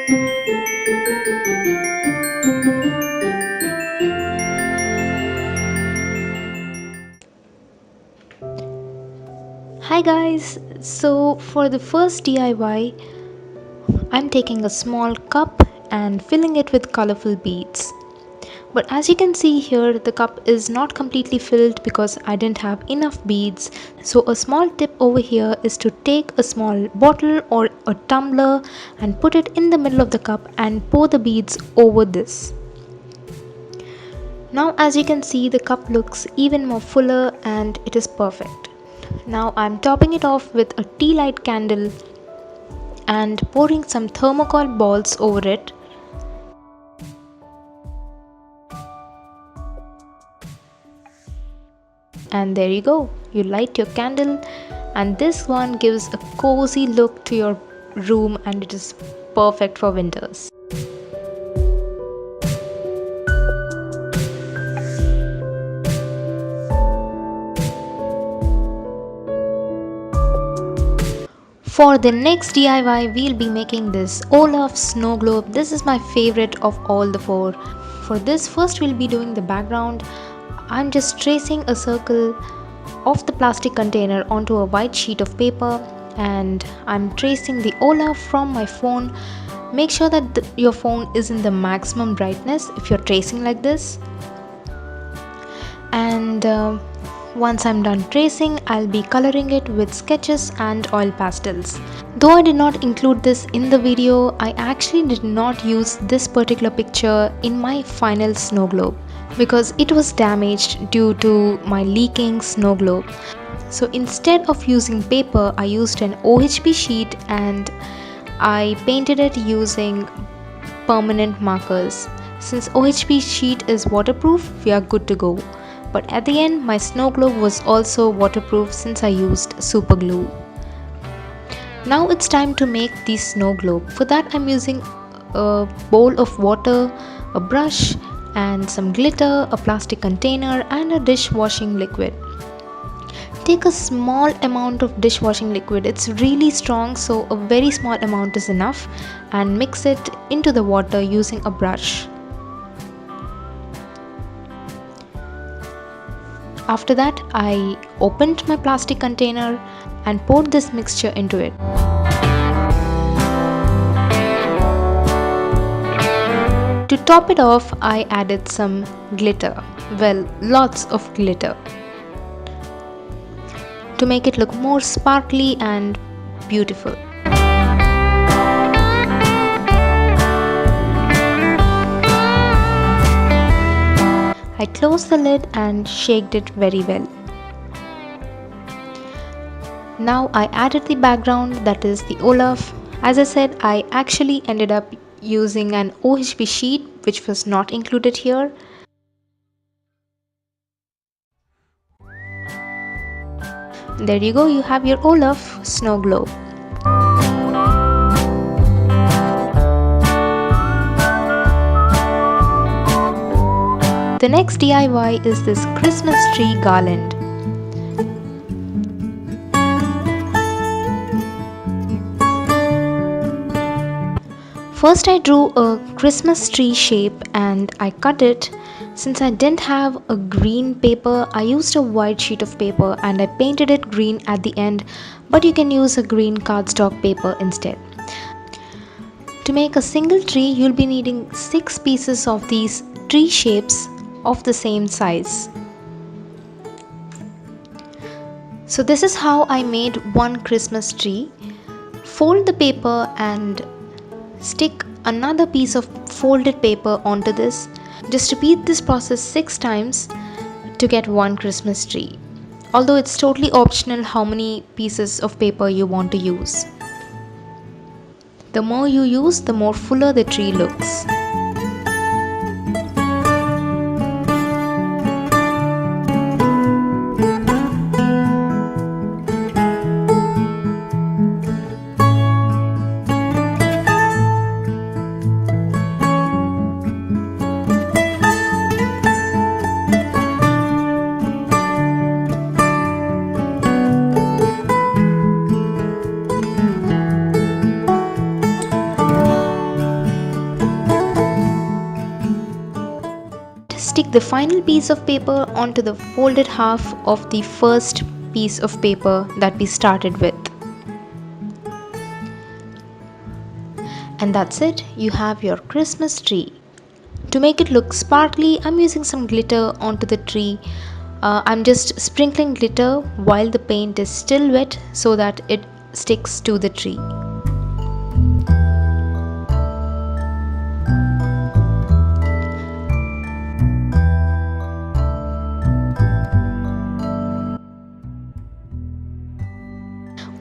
Hi guys, so for the first DIY, I'm taking a small cup and filling it with colorful beads. But as you can see here, the cup is not completely filled because I didn't have enough beads. So a small tip over here is to take a small bottle or a tumbler and put it in the middle of the cup and pour the beads over this. Now as you can see, the cup looks even more fuller and it is perfect. Now I'm topping it off with a tea light candle and pouring some thermocol balls over it. And there you go, you light your candle, and this one gives a cozy look to your room and it is perfect for winters. For the next DIY, we'll be making this Olaf snow globe. This is my favorite of all the four. For this, first we'll be doing the background. I'm just tracing a circle of the plastic container onto a white sheet of paper, and I'm tracing the Olaf from my phone. Make sure that your phone is in the maximum brightness if you're tracing like this. And once I'm done tracing, I'll be coloring it with sketches and oil pastels. Though I did not include this in the video, I actually did not use this particular picture in my final snow globe because it was damaged due to my leaking snow globe. So instead of using paper, I used an OHB sheet and I painted it using permanent markers. Since OHB sheet is waterproof, we are good to go. But at the end, my snow globe was also waterproof since I used super glue. Now it's time to make the snow globe. For that, I'm using a bowl of water, a brush, and some glitter, a plastic container, and a dishwashing liquid. Take a small amount of dishwashing liquid. It's really strong, so a very small amount is enough, and mix it into the water using a brush. After that, I opened my plastic container and poured this mixture into it. To top it off, I added some glitter. Well, lots of glitter, to make it look more sparkly and beautiful. I closed the lid and shaked it very well. Now I added the background, that is the Olaf. As I said, I actually ended up using an OHB sheet which was not included here. There you go, you have your Olaf snow globe. The next DIY is this Christmas tree garland. First I drew a Christmas tree shape and I cut it. Since I didn't have a green paper, I used a white sheet of paper and I painted it green at the end, but you can use a green cardstock paper instead. To make a single tree, you'll be needing 6 pieces of these tree shapes of the same size. So this is how I made one Christmas tree. Fold the paper and stick another piece of folded paper onto this. Just repeat this process 6 times to get one Christmas tree. Although it's totally optional how many pieces of paper you want to use. The more you use, the more fuller the tree looks. stick the final piece of paper onto the folded half of the first piece of paper that we started with. And that's it, you have your Christmas tree. To make it look sparkly, I'm using some glitter onto the tree. I'm just sprinkling glitter while the paint is still wet so that it sticks to the tree.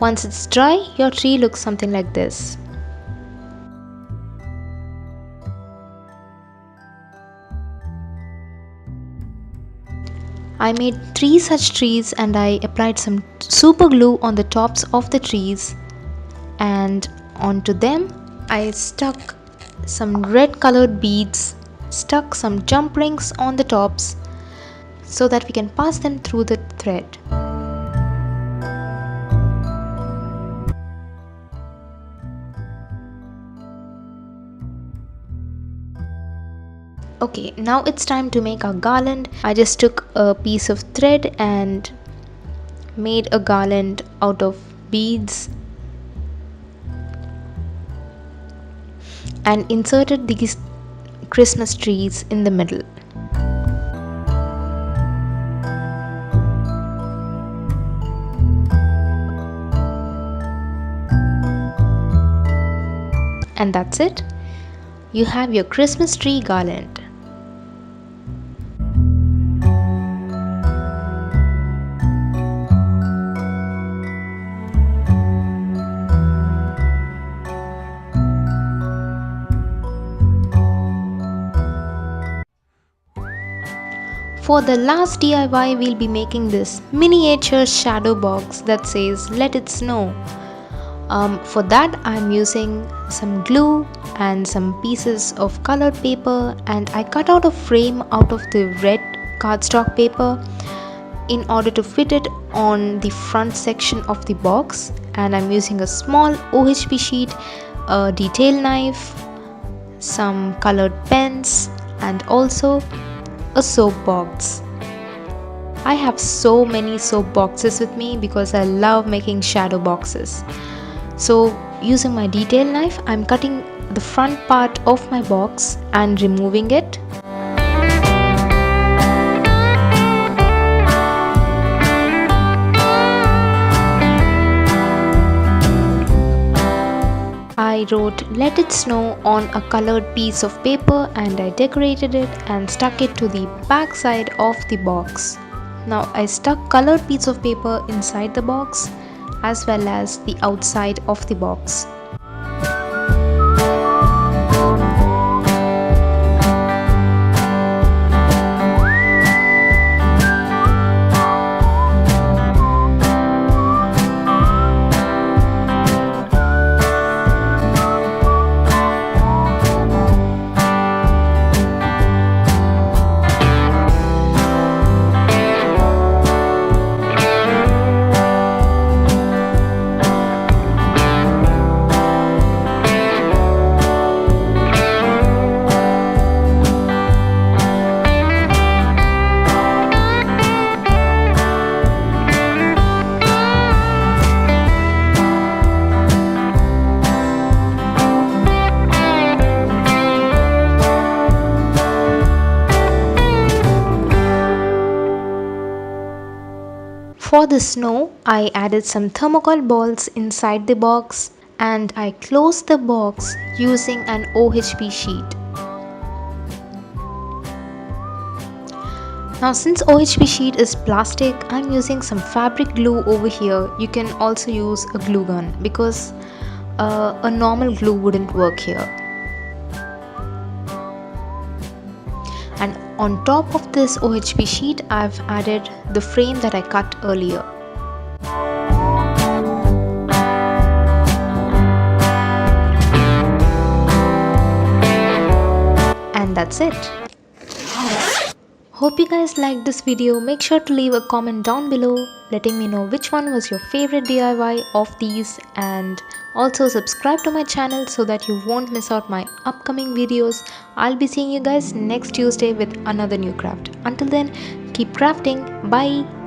Once it's dry, your tree looks something like this. I made 3 such trees and I applied some super glue on the tops of the trees, and onto them I stuck some red colored beads, stuck some jump rings on the tops so that we can pass them through the thread. Okay, now it's time to make our garland. I just took a piece of thread and made a garland out of beads and inserted these Christmas trees in the middle. And that's it. You have your Christmas tree garland. For the last DIY, we'll be making this miniature shadow box that says "Let it snow." For that, I'm using some glue and some pieces of colored paper, and I cut out a frame out of the red cardstock paper in order to fit it on the front section of the box. And I'm using a small OHP sheet, a detail knife, some colored pens, and also a soap box. I have so many soap boxes with me because I love making shadow boxes. So using my detail knife, I'm cutting the front part of my box and removing it. I wrote "Let it snow" on a colored piece of paper and I decorated it and stuck it to the back side of the box. Now I stuck colored piece of paper inside the box as well as the outside of the box. For the snow, I added some thermocol balls inside the box and I closed the box using an OHP sheet. Now since OHP sheet is plastic, I'm using some fabric glue over here. You can also use a glue gun because a normal glue wouldn't work here. And on top of this OHP sheet, I've added the frame that I cut earlier. And that's it. Hope you guys liked this video. Make sure to leave a comment down below letting me know which one was your favorite DIY of these and Also subscribe to my channel so that you won't miss out my upcoming videos. I'll be seeing you guys next Tuesday with another new craft. Until then, keep crafting. Bye.